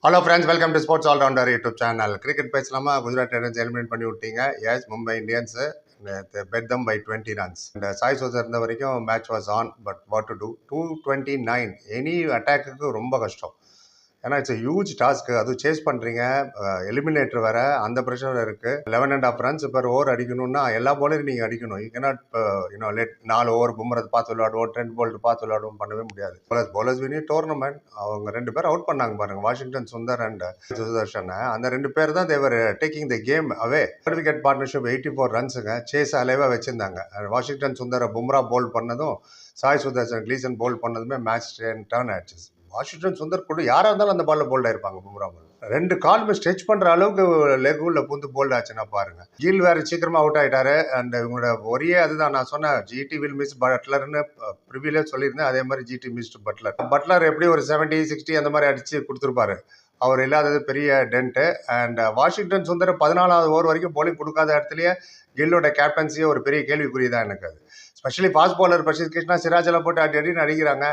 Hello friends, welcome to sports all rounder YouTube channel. Cricket பேசலாமா? Gujarat Titans eliminate பண்ணி விட்டீங்க. Yes, Mumbai Indians beat them by 20 runs. இந்த சாய் சோதர் இருந்த வரைக்கும் match was on, but what to do? 229 any attack ரொம்ப கஷ்டம். ஏன்னா இட்ஸ் ஹியூஜ் டாஸ்க்கு. அதுவும் சேஸ் பண்ணுறீங்க, எலிமினேட்டர் வேறு, அந்த ப்ரெஷர் இருக்குது. 11.5 ரன்ஸ் பெர் ஓவர் அடிக்கணும்னா எல்லா போலரும் நீங்கள் அடிக்கணும். யூ கேனாட் லெட் 4 ஓவர் பும்ரத் பார்த்து விளையாடுவோம், ட்ரெண்ட் போல்ட் பார்த்து விளையாடுவோம், பண்ணவே முடியாது. பவுலர்ஸ் வினி டோர்னமெண்ட் அவங்க 2 பேர் அவுட் பண்ணாங்க பாருங்க, வாஷிங்டன் சுந்தர் அண்ட் சுதர்ஷன். அந்த 2 பேர் தான் they were taking the game away. Wicket partnership 84 ரன்ஸுங்க. சேஸ் அலைவாக வச்சுருந்தாங்க. வாஷிங்டன் சுந்தரை பும்ரா போல் பண்ணதும், சாய் சுதர்ஷன் கிளீசன் போல் பண்ணதுமே மேட்ச் டர்ன் ஆயிடுச்சு. வாஷிங்டன் சுந்தர் கூட யாராக இருந்தாலும் அந்த பாலில் போல்ட் ஆயிருப்பாங்க. பும்ரா பால் 2 காலுமே ஸ்ட்ரெச் பண்ணுற அளவுக்கு லெகுல பூந்து போல்ட் ஆச்சுன்னா பாருங்க. கீல் வேறு சீக்கிரமாக அவுட் ஆகிட்டாரு. அண்ட் இவங்களோட ஒரே அதுதான் நான் சொன்னேன், ஜிடி வில் மிஸ் பட்லர்னு ப்ரிவியூலே சொல்லியிருந்தேன். அதே மாதிரி ஜிடி மிஸ்ட் பட்லர் எப்படி ஒரு 70-60 அந்த மாதிரி அடித்து கொடுத்துருப்பாரு. அவர் இல்லாதது பெரிய டென்ட்டு. அண்ட் வாஷிங்டன் சுந்தர் 14வது ஓவர் வரைக்கும் போலிங் கொடுக்காத இடத்துலயே கில்லோட கேப்டன்சியே ஒரு பெரிய கேள்விக்குறி தான் எனக்கு. அது specially fast bowler Prasidh Krishna சிராஜெல்லாம் போட்டு அடின்னு அடிக்கிறாங்க.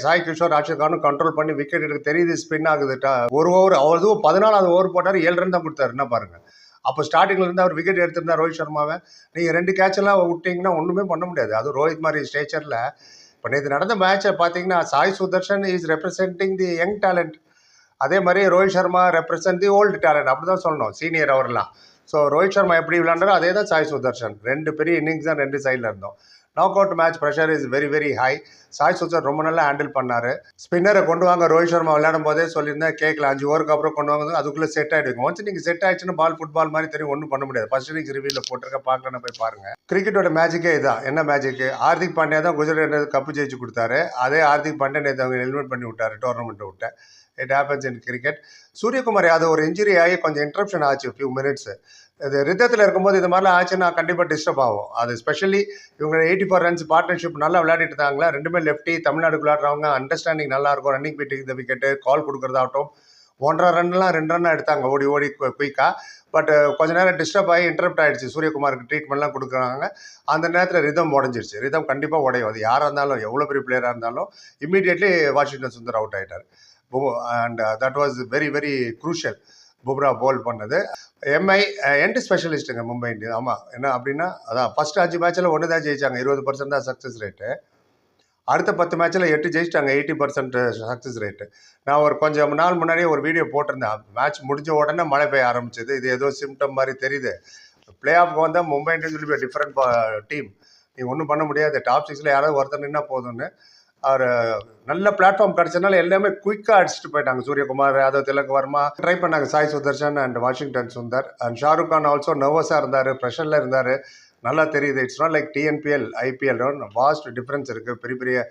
சாய் கிஷோர் ராஷித் கானும் கண்ட்ரோல் பண்ணி விக்கெட் எடுக்க தெரியுது, ஸ்பின் ஆகுதுட்டா. ஒரு ஓவர் அவரும் 14வது ஓவர் போட்டார், 7 ரன் தான் கொடுத்தாரு. என்ன பாருங்க, அப்போ ஸ்டார்டிங்ல இருந்து அவர் விக்கெட் எடுத்திருந்தா ரோஹித் சர்மாவை. நீங்கள் 2 கேட்ச் எல்லாம் விட்டீங்கன்னா ஒன்றுமே பண்ண முடியாது. அதுவும் ரோஹித் மாதிரி ஸ்டேச்சரில். இப்போ நேற்று நடந்த மேட்சை பார்த்தீங்கன்னா, Sai Sudharsan is representing the young talent. அதே மாதிரி Rohit Sharma represent the old talent. அப்படி தான் சொல்லணும், சீனியர் அவர்லாம். ஸோ ரோஹித் சர்மா எப்படி விளையாண்டாரோ அதே தான் சாய் சுதர்ஷன். 2 பெரிய இன்னிங்ஸ் தான் 2 சைடில் இருந்தோம். Knock out match pressure is very very high. Sai Sudharsan ரொம்ப நல்லா ஹேண்டில் பண்ணார். ஸ்பின்னரை கொண்டு வாங்க ரோஹித் சர்மா விளையாடும் போதே சொல்லியிருந்தேன், கேட்கல. 5 ஓவருக்கு அப்புறம் கொண்டு வாங்க, அதுக்குள்ளே செட் ஆகிடுங்க. ஒன்ஸ் நீங்கள் செட் ஆயிடுச்சுன்னா பால் ஃபுட்பால் மாதிரி தெரியும், ஒன்றும் பண்ண முடியாது. ஃபர்ஸ்ட் இன்னிங்ஸ் ரிவியூவில் போட்டிருக்க, பார்க்கலன்னு போய் பாருங்க. கிரிக்கெட்டோட மேஜிக்கே இதுதான். என்ன மேஜிக்? ஹார்திக் பாண்டியா தான் குஜராத் கப்பு ஜெயிச்சு கொடுத்தாரு. அதே ஹார்திக் பாண்டியா நேற்று அவங்க எலிமினேட் பண்ணி விட்டாரு டோர்னமெண்ட்டை விட்டு. It happens in cricket. Suryakumar Yadav ஒரு இன்ஜுரி ஆகி கொஞ்சம் இன்ட்ரப்ஷன் ஆச்சு, ஃபியூ மினிட்ஸ். இது ரிதத்தில் இருக்கும்போது இது மாதிரிலாம் ஆச்சுன்னா கண்டிப்பாக டிஸ்டர்ப் ஆகும். அது ஸ்பெஷலி இவங்க 84 ரன்ஸ் பார்ட்னர்ஷிப் நல்லா விளையாடிட்டு இருந்தாங்களா. 2 லெஃப்டி, தமிழ்நாடுக்கு விளையாடுறவங்க. அண்டர்ஸ்டாண்டிங் நல்லா இருக்கும். ரன்னிங் பீட்டிங் இந்த விக்கெட்டு, கால் கொடுக்குறதாகட்டும். 1.5 ரன்லாம் 2 ரன் எடுத்தாங்க ஓடி குயிக்காக. பட் கொஞ்ச நேரம் டிஸ்டர்ப் ஆகி இன்டரப்ட் ஆகிடுச்சு. சூரியகுமாருக்கு ட்ரீட்மெண்ட்லாம் கொடுக்குறாங்க. அந்த நேரத்தில் ரிதம் உடஞ்சிருச்சு. ரிதம் கண்டிப்பாக உடையும். அது யாராக இருந்தாலும், எவ்வளோ பெரிய பிளேயராக இருந்தாலும். இம்மீடியட்லி வாஷிங்டன் சுந்தர் அவுட் ஆகிட்டார். And that was very very crucial. Bumrah bowl பண்ணது. எம்ஐ எண்ட் ஸ்பெஷலிஸ்ட்டுங்க மும்பை இந்தியன். ஆமாம், என்ன அப்படின்னா அதான் ஃபர்ஸ்ட் 5 மேட்ச்சில் 1 தான் ஜெயிச்சாங்க, 20% தான் சக்ஸஸ் ரேட்டு. அடுத்த 10 மேட்ச்சில் 8 ஜெயிச்சிட்டாங்க, 80% சக்ஸஸ் ரேட்டு. நான் ஒரு கொஞ்சம் நாள் முன்னாடியே ஒரு வீடியோ போட்டிருந்தேன். மேட்ச் முடிஞ்ச உடனே மழை பெய்ய ஆரம்பிச்சது. இது ஏதோ சிம்டம் மாதிரி தெரியுது. பிளே ஆஃப்க்கு வந்தால் Mumbai Indians will be different team. நீங்கள் ஒன்றும் பண்ண முடியாது. டாப் 6ல் யாராவது ஒருத்தர் நின்னா போதும்னு. அவர் நல்ல பிளாட்ஃபார்ம் கிடச்சதுனால எல்லாமே குயிக்காக அடிச்சுட்டு போயிட்டாங்க. சூரியகுமார் யாதவ், திலக் வர்மா ட்ரை பண்ணாங்க. Sai Sudharsan and Washington Sundar. And Shahrukh Khan also நர்வஸாக இருந்தார், ப்ரெஷரில் இருந்தார். நல்லா தெரியுது. It's not like TNPL, IPL. Vast difference இருக்குது. பெரிய பெரிய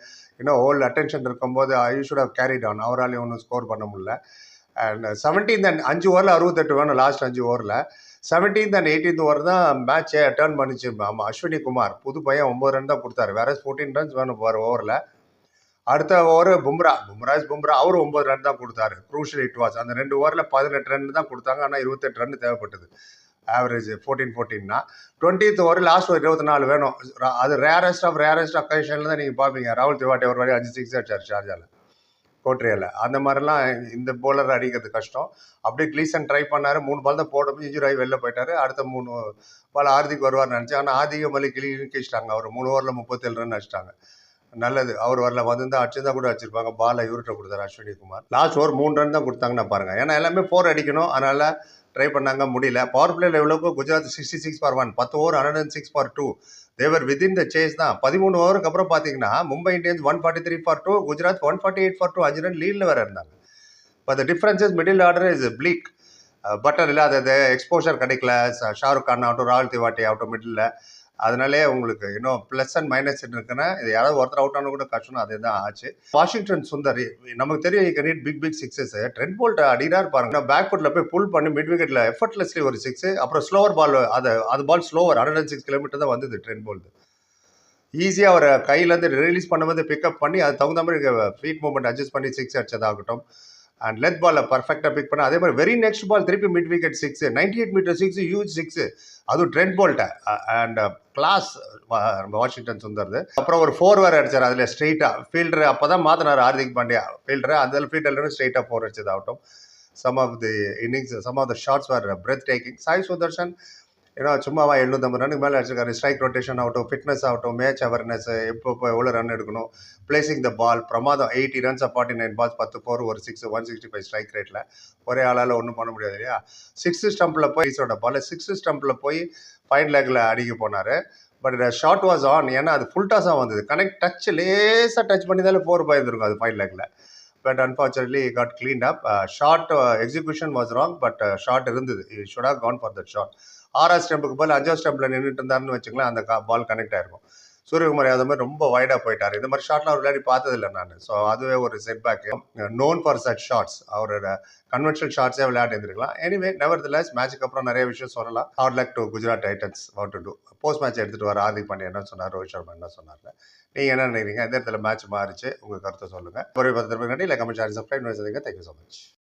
ஹோல் அட்டென்ஷன் இருக்கும்போது you should have carried on. அவராலையும் ஒன்றும் ஸ்கோர் பண்ண முடியல. அண்ட் 17th அண்ட் 5 ஓவரில் 68 வேணும். லாஸ்ட் 5 ஓவரில் 17th அண்ட் 18th ஓவர் தான் மேட்சை டேர்ன் பண்ணிச்சு. ஆமாம், அஸ்வினி குமார் புது பையன் 9 ரன் தான் கொடுத்தாரு. வேற 14 ரன்ஸ் வேணும் ஒரு ஓவரில். அடுத்த ஓவர் பும்ரா அவர் 9 ரன் தான் கொடுத்தாரு. Crucial it was. அந்த 2 ஓவரில் 18 ரன் தான் கொடுத்தாங்க. ஆனால் 28 ரன் தேவைப்பட்டது. ஆவரேஜ் 14-14னா 20th ஓவர் லாஸ்ட் ஒரு 24 வேணும். அது ரேரஸ்ட் ஆஃப் ரேரஸ்ட் அக்கேஷனில் தான் நீங்கள் பார்ப்பீங்க. ராகுல் திவாட்டி ஒரு வாரி 5 6 அடிச்சார் ஷார்ஜாவில், கோட்ரியாவில். அந்த மாதிரிலாம் இந்த போலர் அடிக்கிறது கஷ்டம். அப்படியே கிளீசன் ட்ரை பண்ணார். 3 பால் தான் போட இன்ஜுரி ஆகி வெளில போயிட்டார். அடுத்த 3 பால் ஹார்திக் வருவார்னு நினச்சேன். ஆனால் ஹார்திக் மல்லி கிழிச்சிட்டாங்க. அவர் 3 ஓவரில் 37 ரன் அடிச்சிட்டாங்க. நல்லது, அவர் வரல. வந்திருந்தா அடிச்சுதான் கூட வச்சிருப்பாங்க. பாலை இவர்கிட்ட கொடுத்தாரு Ashwini Kumar. Last over 3 run தான் கொடுத்தாங்கன்னா பாருங்க. ஏன்னா எல்லாமே 4 அடிக்கணும், அதனால ட்ரை பண்ணாங்க, முடியல. பவர் பிளே லெவலுக்கு Gujarat 66 for 1, 10 over 106 for 2. They were within the chase தான். 13 ஓவருக்கு அப்புறம் பார்த்தீங்கன்னா மும்பை இந்தியன்ஸ் 143 for 2, குஜராத் 148 for 2. 5 ரன் லீடில் வேற இருந்தாங்க. But the differences middle order is bleak. Buttler இல்லாதது, எக்ஸ்போஷர் கிடைக்கல. ஷாருக் கான் ஆகட்டும், ராகுல் திவாட்டி ஆகட்டும் மிடில். அதனாலே உங்களுக்கு இன்னும் ப்ளஸ் அண்ட் மைனஸ் இருக்குன்னா, இது யாராவது ஒருத்தர் அவுட் ஆனால் கூட கஷ்டம். அதே தான் ஆச்சு. வாஷிங்டன் சுந்தர் நமக்கு தெரியும், you can hit big sixes. Trent Boult அடிடார் பாருங்க, பேக் ஃபுட்டில் போய் புல் பண்ணி மிட் விக்கெட்டில் எஃபர்ட்லெஸ்லி ஒரு 6. அப்புறம் ஸ்லோவர் பால், அது பால் ஸ்லோவர் 106 கிலோமீட்டர் தான் வந்தது ட்ரெண்ட் போல்ட். ஈஸியாக அவர் கையிலேருந்து ரிலீஸ் பண்ணும்போது பிக்கப் பண்ணி அது தகுந்த மாதிரி ஃபீட் மூவ்மெண்ட் அட்ஜஸ்ட் பண்ணி 6 அடிச்சதாகட்டும். அண்ட் லெத் பாலை பர்ஃபெக்டாக பிக் பண்ண. அதே மாதிரி வெரி நெக்ஸ்ட் பால் திருப்பி மிட் விக்கெட் 6, 98 மீட்டர் 6, ஹியூஜ் 6. அதுவும் ட்ரெண்ட் போல்ட்டை அண்ட் கிளாஸ் வாஷிங்டன் சுந்தர்து. அப்புறம் ஒரு 4 வேறு அடிச்சார். அதில் ஸ்ட்ரெயிட்டாக ஃபீல்டர் அப்போ தான் மாற்றினார் ஹார்திக் பாண்டியா ஃபீல்டர். அந்த ஃபீல்டர்லேருந்து ஸ்ட்ரெயிட்டாக 4 அடிச்சதாகட்டும். some of the innings, some of the shots were breathtaking. Sai Sudarshan, சும்மாவா 750 ரன்னுக்கு மேலே அடிச்சிருக்காரு. ஸ்ட்ரைக் ரொட்டேஷன் ஆகட்டும், ஃபிட்னஸ் ஆகட்டும், மேட்ச் அவேர்னஸ், எப்போ எவ்வளோ ரன் எடுக்கணும், பிளேசிங் த பால், பிரமாதம். 80 ரன்ஸ் 49 பால்ஸ், 10 4, ஒரு 6, 165 ஸ்ட்ரைக் ரேட்டில். ஒரே ஆளால் ஒன்றும் பண்ண முடியாது இல்லையா. 6 ஸ்டம்பில் போய் ஈஸோட பால் 6 ஸ்டம்பில் போய் ஃபைன் லெக்கில் அடிக்க போனார். But short was on. ஏன்னா அது ஃபுல் டாஸாக வந்தது. கனெக்ட் டச் லேசாக டச் பண்ணி தானே 4 போயிருந்துருக்கும் அது ஃபைன் லெக்கில். But unfortunately caught cleaned up. Shot execution was wrong, but shot இருந்தது. Should have gone for that shot. 6 ஸ்டெம்புக்கு போல் 5 ஸ்டெம்பில் நின்றுட்டு இருந்தாருன்னு வச்சுங்களேன், அந்த பால் கனெக்ட் ஆயிருக்கும். சூரியகுமார் யாதவ் மாதிரி ரொம்ப வைடாக போயிட்டார். இந்த மாதிரி ஷாட்லாம் அவர் விளையாடி பார்த்ததில்லை நான். ஸோ அதுவே ஒரு setback. Known for such shots. அவரோட கன்வென்ஷனல் ஷாட்ஸே விளையாடி இருந்திருக்கலாம். எனிவே, நெவர்தலெஸ் மேட்சுக்கு அப்புறம் நிறைய விஷயம் சொல்லலாம். Hard luck to Gujarat Titans. What to do. Post match எடுத்துகிட்டு வர ஹார்திக் பாண்டியா என்ன சொன்னார், ரோஹித் சர்மா என்ன சொன்னார், நீங்கள் என்ன நினைக்கிறீங்க? எந்த இடத்துல மேட்ச் மாறிச்சு, உங்கள் கருத்தை சொல்லுங்கள். ஒரு 10 நன்றி. இல்லை comment share subscribe. Thank you so much.